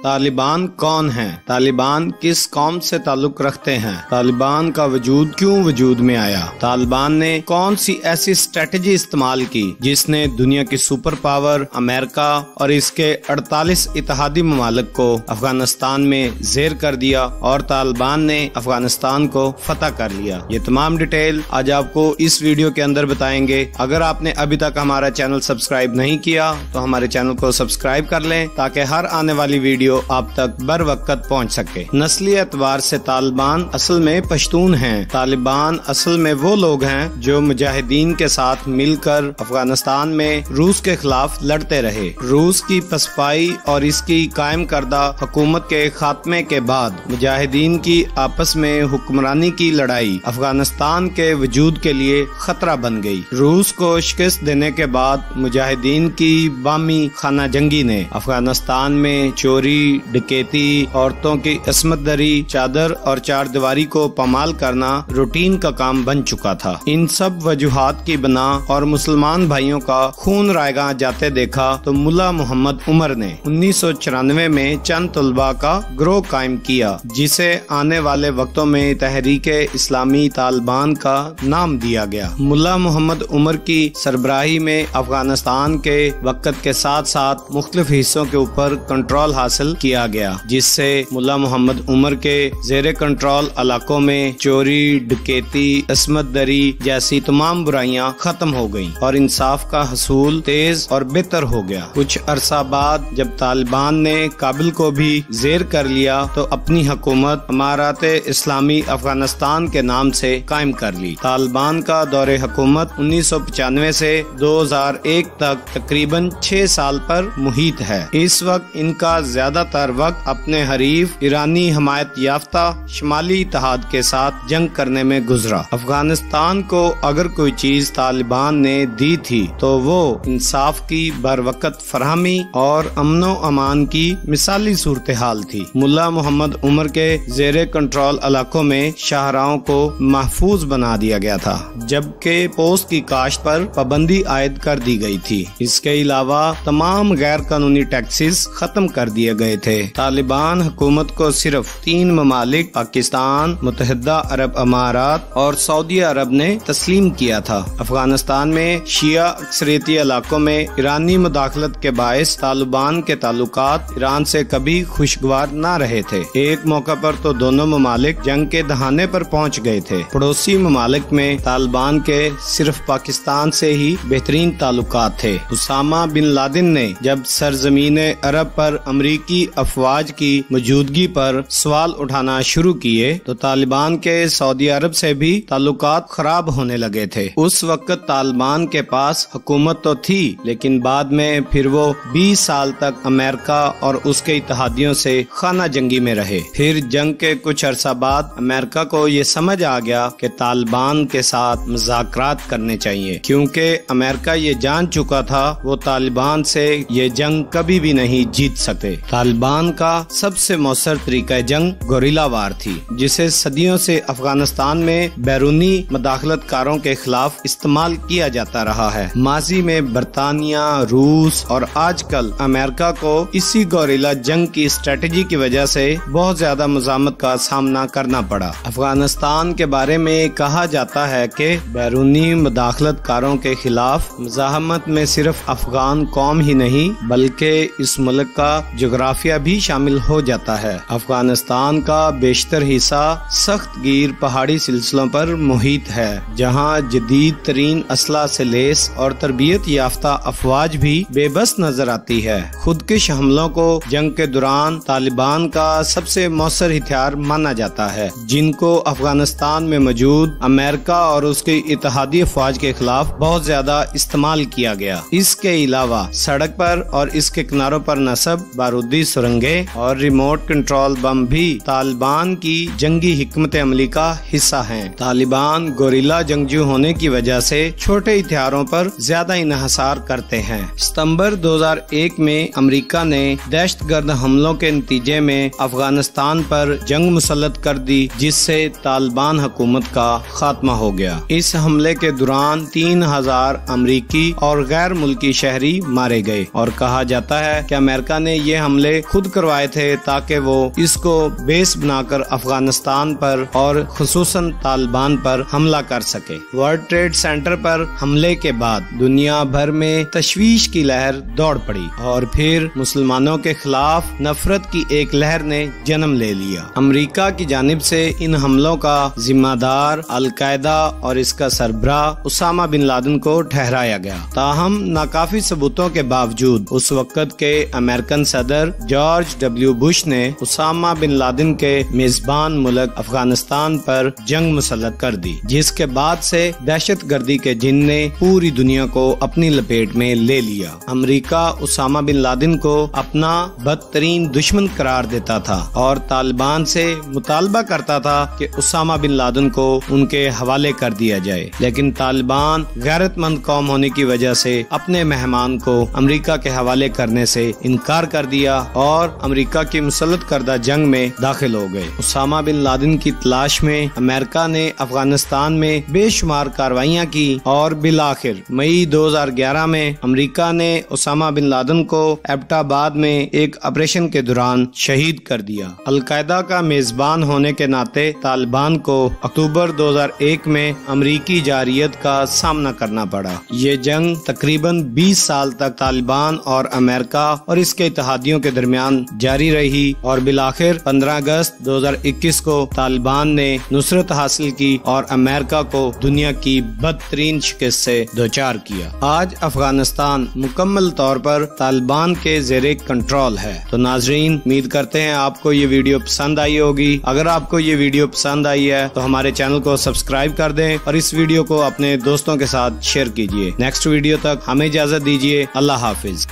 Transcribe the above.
طالبان کون ہیں؟ طالبان کس قوم سے تعلق رکھتے ہیں؟ طالبان کا وجود کیوں وجود میں آیا؟ طالبان نے کون سی ایسی اسٹریٹجی استعمال کی جس نے دنیا کی سپر پاور امریکہ اور اس کے 48 اتحادی ممالک کو افغانستان میں زیر کر دیا اور طالبان نے افغانستان کو فتح کر لیا؟ یہ تمام ڈیٹیل آج آپ کو اس ویڈیو کے اندر بتائیں گے۔ اگر آپ نے ابھی تک ہمارا چینل سبسکرائب نہیں کیا تو ہمارے چینل کو سبسکرائب کر لیں تاکہ ہر آنے والی ویڈیو آپ تک بر وقت پہنچ سکے۔ نسلی اعتبار سے طالبان اصل میں پشتون ہیں۔ طالبان اصل میں وہ لوگ ہیں جو مجاہدین کے ساتھ مل کر افغانستان میں روس کے خلاف لڑتے رہے۔ روس کی پسپائی اور اس کی قائم کردہ حکومت کے خاتمے کے بعد مجاہدین کی آپس میں حکمرانی کی لڑائی افغانستان کے وجود کے لیے خطرہ بن گئی۔ روس کو شکست دینے کے بعد مجاہدین کی بامی خانہ جنگی نے افغانستان میں چوری، ڈکیتی، عورتوں کی عصمت دری، چادر اور چار دیواری کو پامال کرنا روٹین کا کام بن چکا تھا۔ ان سب وجوہات کی بنا اور مسلمان بھائیوں کا خون رائیگاں جاتے دیکھا تو ملا محمد عمر نے 1994 میں چند طلباء کا گروہ قائم کیا جسے آنے والے وقتوں میں تحریک اسلامی طالبان کا نام دیا گیا۔ ملا محمد عمر کی سربراہی میں افغانستان کے وقت کے ساتھ ساتھ مختلف حصوں کے اوپر کنٹرول حاصل کیا گیا، جس سے ملا محمد عمر کے زیر کنٹرول علاقوں میں چوری، ڈکیتی، عصمت دری جیسی تمام برائیاں ختم ہو گئیں اور انصاف کا حصول تیز اور بہتر ہو گیا۔ کچھ عرصہ بعد جب طالبان نے کابل کو بھی زیر کر لیا تو اپنی حکومت امارات اسلامی افغانستان کے نام سے قائم کر لی۔ طالبان کا دور حکومت 1995 سے 2001 تک تقریباً 6 سال پر محیط ہے۔ اس وقت ان کا زیادہ تر وقت اپنے حریف ایرانی حمایت یافتہ شمالی اتحاد کے ساتھ جنگ کرنے میں گزرا۔ افغانستان کو اگر کوئی چیز طالبان نے دی تھی تو وہ انصاف کی بر وقت فراہمی اور امن و امان کی مثالی صورتحال تھی۔ ملا محمد عمر کے زیر کنٹرول علاقوں میں شاہراہوں کو محفوظ بنا دیا گیا تھا جبکہ پوست کی کاشت پر پابندی عائد کر دی گئی تھی۔ اس کے علاوہ تمام غیر قانونی ٹیکسز ختم کر دیے گئے تھے۔ طالبان حکومت کو صرف 3 ممالک پاکستان، متحدہ عرب امارات اور سعودی عرب نے تسلیم کیا تھا۔ افغانستان میں شیعہ اکثریتی علاقوں میں ایرانی مداخلت کے باعث طالبان کے تعلقات ایران سے کبھی خوشگوار نہ رہے تھے۔ ایک موقع پر تو دونوں ممالک جنگ کے دہانے پر پہنچ گئے تھے۔ پڑوسی ممالک میں طالبان کے صرف پاکستان سے ہی بہترین تعلقات تھے۔ اسامہ بن لادن نے جب سرزمین عرب پر امریکی افواج کی موجودگی پر سوال اٹھانا شروع کیے تو طالبان کے سعودی عرب سے بھی تعلقات خراب ہونے لگے تھے۔ اس وقت طالبان کے پاس حکومت تو تھی لیکن بعد میں پھر وہ 20 سال تک امریکہ اور اس کے اتحادیوں سے خانہ جنگی میں رہے۔ پھر جنگ کے کچھ عرصہ بعد امریکہ کو یہ سمجھ آ گیا کہ طالبان کے ساتھ مذاکرات کرنے چاہیے کیونکہ امریکہ یہ جان چکا تھا وہ طالبان سے یہ جنگ کبھی بھی نہیں جیت سکتے۔ طالبان کا سب سے مؤثر طریقہ جنگ گوریلا وار تھی جسے صدیوں سے افغانستان میں بیرونی مداخلت کاروں کے خلاف استعمال کیا جاتا رہا ہے۔ ماضی میں برطانیہ، روس اور آج کل امریکہ کو اسی گوریلا جنگ کی اسٹریٹجی کی وجہ سے بہت زیادہ مزاحمت کا سامنا کرنا پڑا۔ افغانستان کے بارے میں کہا جاتا ہے کہ بیرونی مداخلت کاروں کے خلاف مزاحمت میں صرف افغان قوم ہی نہیں بلکہ اس ملک کا جغرافیہ بھی شامل ہو جاتا ہے۔ افغانستان کا بیشتر حصہ سخت گیر پہاڑی سلسلوں پر محیط ہے جہاں جدید ترین اسلحہ سے لیس اور تربیت یافتہ افواج بھی بے بس نظر آتی ہے۔ خودکش حملوں کو جنگ کے دوران طالبان کا سب سے مؤثر ہتھیار مانا جاتا ہے جن کو افغانستان میں موجود امریکہ اور اس کی اتحادی افواج کے خلاف بہت زیادہ استعمال کیا گیا۔ اس کے علاوہ سڑک پر اور اس کے کناروں پر نصب بارودی سرنگیں اور ریموٹ کنٹرول بم بھی طالبان کی جنگی حکمت عملی کا حصہ ہیں۔ طالبان گوریلا جنگجو ہونے کی وجہ سے چھوٹے ہتھیاروں پر زیادہ انحصار کرتے ہیں۔ ستمبر 2001 میں امریکہ نے دہشت گرد حملوں کے نتیجے میں افغانستان پر جنگ مسلط کر دی جس سے طالبان حکومت کا خاتمہ ہو گیا۔ اس حملے کے دوران 3000 امریکی اور غیر ملکی شہری مارے گئے اور کہا جاتا ہے کہ امریکہ نے یہ حملے حملے خود کروائے تھے تاکہ وہ اس کو بیس بنا کر افغانستان پر اور خصوصاً طالبان پر حملہ کر سکے۔ ورلڈ ٹریڈ سینٹر پر حملے کے بعد دنیا بھر میں تشویش کی لہر دوڑ پڑی اور پھر مسلمانوں کے خلاف نفرت کی ایک لہر نے جنم لے لیا۔ امریکہ کی جانب سے ان حملوں کا ذمہ دار القاعدہ اور اس کا سربراہ اسامہ بن لادن کو ٹھہرایا گیا۔ تاہم ناکافی ثبوتوں کے باوجود اس وقت کے امریکن صدر جارج ڈبلیو بش نے اسامہ بن لادن کے میزبان ملک افغانستان پر جنگ مسلط کر دی، جس کے بعد سے دہشت گردی کے جن نے پوری دنیا کو اپنی لپیٹ میں لے لیا۔ امریکہ اسامہ بن لادن کو اپنا بدترین دشمن قرار دیتا تھا اور طالبان سے مطالبہ کرتا تھا کہ اسامہ بن لادن کو ان کے حوالے کر دیا جائے، لیکن طالبان غیرت مند قوم ہونے کی وجہ سے اپنے مہمان کو امریکہ کے حوالے کرنے سے انکار کر دیا اور امریکہ کی مسلط کردہ جنگ میں داخل ہو گئے۔ اسامہ بن لادن کی تلاش میں امریکہ نے افغانستان میں بے شمار کارروائیاں کی اور بالآخر مئی 2011 میں امریکہ نے اسامہ بن لادن کو ایبٹ آباد میں ایک آپریشن کے دوران شہید کر دیا۔ القاعدہ کا میزبان ہونے کے ناطے طالبان کو اکتوبر 2001 میں امریکی جارحیت کا سامنا کرنا پڑا۔ یہ جنگ تقریباً 20 سال تک طالبان اور امریکہ اور اس کے اتحادیوں کے درمیان جاری رہی اور بالآخر 15 اگست 2021 کو طالبان نے نصرت حاصل کی اور امریکہ کو دنیا کی بدترین شکست سے دوچار کیا۔ آج افغانستان مکمل طور پر طالبان کے زیر کنٹرول ہے۔ تو ناظرین، امید کرتے ہیں آپ کو یہ ویڈیو پسند آئی ہوگی۔ اگر آپ کو یہ ویڈیو پسند آئی ہے تو ہمارے چینل کو سبسکرائب کر دیں اور اس ویڈیو کو اپنے دوستوں کے ساتھ شیئر کیجیے۔ نیکسٹ ویڈیو تک ہمیں اجازت دیجیے۔ اللہ حافظ۔